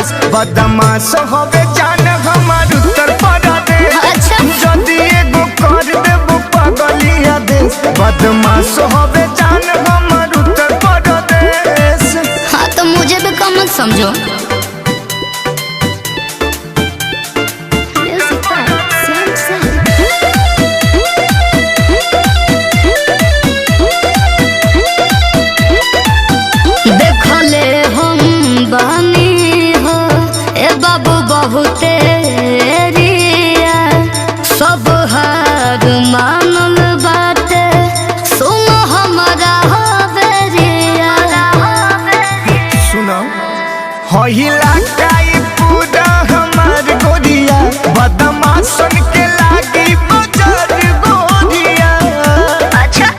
प्रदेश बदमाश होवे जान हमार उत्तर प्रदेश जदि एगो कर देबो पगलिया देश बदमाश होवे जान हमार उत्तर प्रदेश। हाँ तो मुझे भी कम मत समझो। बहुते रिया सब हार मानल बाटे सुनो हमारा हवेरिया। सुनो होइला काई पूरा हमार गोरिया बदमाशन के लागी बजार गोरिया। अच्छा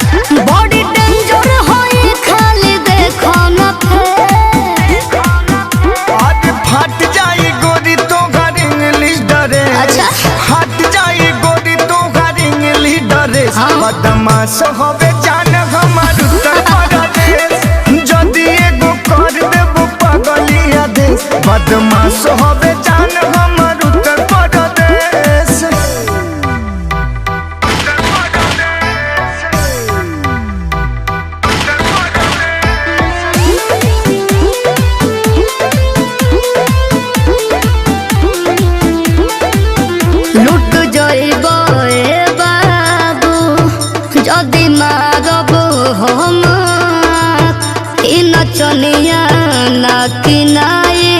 बॉडी डेंजर होई खाली देखो न फेस आज फट जाई गोरी तो घर इंग्लिश डरे। अच्छा हट जाई गोरी तो घर इंग्लिश डरे। बदमाश होवे जान हमार उत्तर प्रदेश जदि एगो कर देबो पगलिया देश बदमाश होवे जान हमार उत्तर प्रदेश। लुट जइबो ए बाबू जदि मारब हम ई नचनिया ना किनाई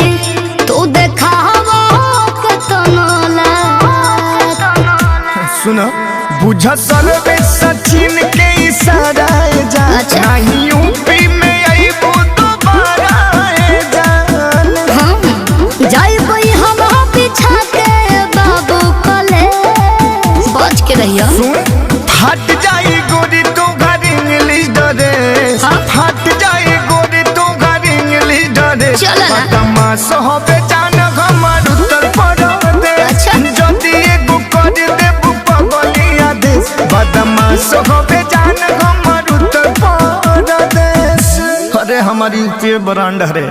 तू देखावो केतनो लाग। सुनो बुझ सर्वे सचिन के इशारा जा। अच्छा। नहीं यूपी में आईबो दोबारा जान। जाइबो हम पीछा के बाबू कले बच के रहियो। सुन फट जाई गोरी तो घर इंग्लिश डरे। फट जाई गोरी तो घर इंग्लिश डरे। चलो ना। बदमाश होवे जान हमार उत्तर प्रदेश। अच्छा। जदि एगो कर देबो पगलिया देश बदमाश होवे जान हमार उत्तर प्रदेश। अरे हमारी यूपी ब्रांड है।